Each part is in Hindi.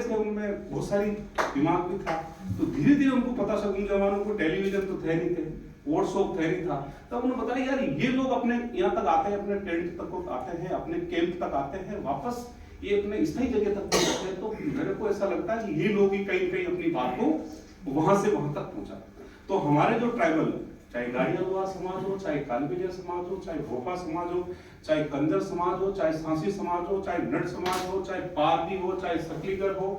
थे, उनमें बहुत सारी दिमाग भी था। तो धीरे धीरे उनको पता चला, उन जवानों को टेलीविजन तो थे नहीं थे, व्हाट्सएप थे नहीं था, तब उन्होंने बताया यार ये लोग अपने यहाँ तक आते हैं, अपने टेंट तक आते हैं, अपने कैंप तक आते हैं, वापस ये अपने स्थायी जगह तक पहुंचते हैं। तो मेरे को ऐसा लगता है कि ये लोग ही कहीं कहीं अपनी बात को वहां से वहां तक पहुंचा। तो हमारे जो ट्राइबल, चाहे गाड़ियालवार समाज हो, चाहे कालबेलिया समाज हो, चाहे भोपा समाज हो, चाहे कंजर समाज हो, चाहे सांसी समाज हो, चाहे नट समाज हो, चाहे पारदी हो, चाहे सकलीगर हो,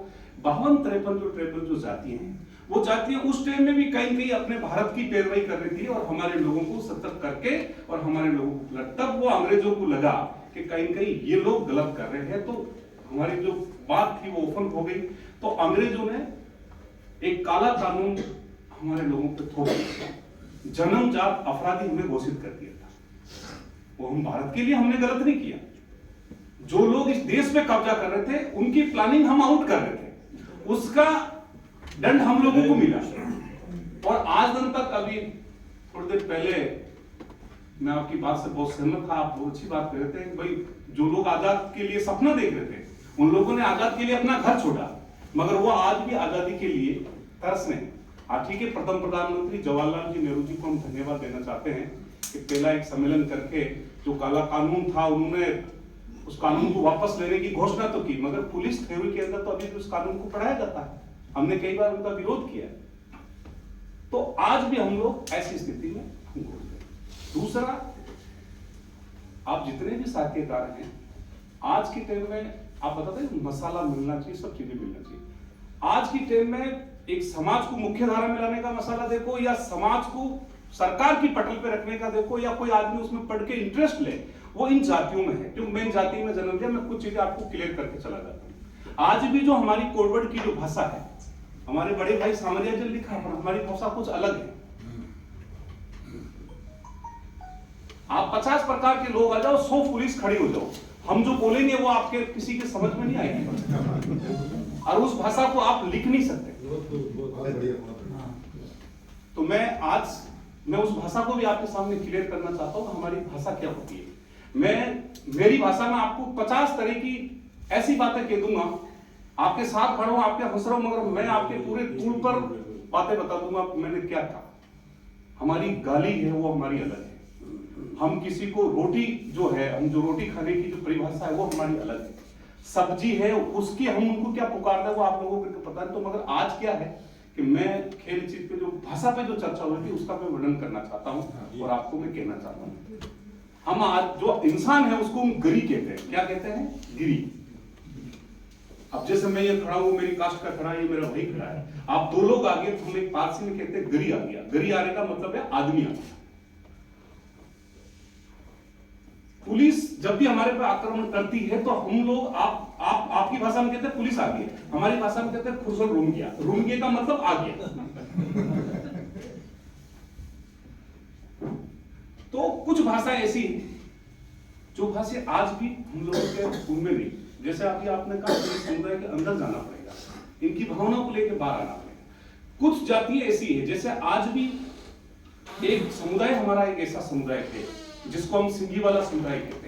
52-53 जो ट्राइबल जो जाति हैं, वो जातियां उस टाइम में भी कहीं कहीं अपने भारत की पैरवी कर रही थी और हमारे लोगों को सतर्क करके, और हमारे लोगों को तब वो अंग्रेजों को लगा कि कहीं कहीं ये लोग गलत कर रहे हैं, तो हमारी जो बात थी वो ओपन हो गई। तो अंग्रेजों ने एक काला कानून हमारे लोगों पे थोप दिया, जन्मजात अपराधी हमें घोषित कर दिया था। वो हम भारत के लिए हमने गलत नहीं किया, जो लोग इस देश पे कब्जा कर रहे थे उनकी प्लानिंग हम आउट कर रहे थे, उसका दंड हम लोगों को मिला। और आज दिन तक, अभी थोड़ी देर पहले मैं आपकी बात से बहुत सहमत था, आप बहुत अच्छी बात कर रहे थे भाई, जो लोग आजाद के लिए सपना देख रहे थे उन लोगों ने आजाद के लिए अपना घर छोड़ा, मगर वो आज भी आजादी के लिए तरस रहे हैं। ठीक है, प्रथम प्रधानमंत्री जवाहरलाल जी नेहरू जी को हम धन्यवाद देना चाहते हैं कि पहला एक सम्मेलन करके जो काला कानून था उन्होंने उस कानून को वापस लेने की घोषणा तो की, मगर पुलिस थ्योरी के अंदर तो अभी भी उस कानून को पढ़ाया जाता है, हमने कई बार उनका विरोध किया। तो आज भी हम लोग ऐसी स्थिति में हैं। दूसरा, आप जितने भी साहित्यकार हैं आज के टाइम में, आप बताते हैं मसाला मिलना चाहिए, सब चीजें मिलना चाहिए। आज की टाइम में एक समाज को मुख्य धारा में लाने का मसाला देखो, या समाज को सरकार की पटल पे रखने का देखो, या कोई आदमी उसमें पढ़ के इंटरेस्ट ले, वो इन जातियों में है। क्योंकि मैं इन जाति में जन्म लिया, मैं कुछ चीजें आपको क्लियर करके चला जाता हूँ। आज भी जो हमारी कोरबड़ की जो भाषा है, हमारे बड़े भाई सामरिया जी लिखा, पर हमारी भाषा कुछ अलग है। आप 50 प्रकार के लोग आ जाओ, 100 पुलिस खड़ी हो जाओ, हम जो बोलेंगे वो आपके किसी के समझ में नहीं आएगी, और उस भाषा को आप लिख नहीं सकते। तो मैं उस भाषा को भी आपके सामने क्लियर करना चाहता हूं, हमारी भाषा क्या होती है। मेरी भाषा में आपको 50 तरह की ऐसी बातें कह दूंगा, आपके साथ खड़ा हूं, आपके हंस रहा हूं, मगर मैं आपके पूरे तूल पर बातें बता दूंगा मैंने क्या कहा। हमारी गाली है वो हमारी अलग है, हम किसी को रोटी जो है, हम जो रोटी खाने की जो परिभाषा है वो हमारी अलग है, सब्जी है उसकी हम उनको क्या पुकारते हैं वो आप लोगों को पता है। तो मगर आज क्या है कि मैं खेल चीज पे जो भाषा पे जो चर्चा हो रही थी उसका मैं वर्णन करना चाहता हूं और आपको मैं कहना चाहता हूं। हम आज जो इंसान है उसको हम गिरी कहते हैं। क्या कहते हैं? गिरी। अब जैसे मैं ये खड़ा हूं, मेरी कास्ट का खड़ा है, ये मेरा भाई खड़ा है, आप दो लोग आगे तो हम एक पारसी में कहते हैं गिरी आ गया। गिरी आने का मतलब है आदमी आ गया। पुलिस जब भी हमारे पे आक्रमण करती है तो हम लोग आपकी भाषा में कहते हैं पुलिस आ गई, हमारी भाषा में कहते हैं खुरसर रूम गया। रूम गया का मतलब आ गया। तो कुछ भाषाएं ऐसी जो भाषा आज भी हम लोगों के उनमें नहीं। जैसे अभी आपने कहा समुदाय के अंदर जाना पड़ेगा, इनकी भावना को लेकर बाहर आना पड़ेगा। कुछ जातियां ऐसी है जैसे आज भी एक समुदाय, हमारा एक ऐसा समुदाय है जिसको हम सिंधी वाला समुदाय कहते हैं।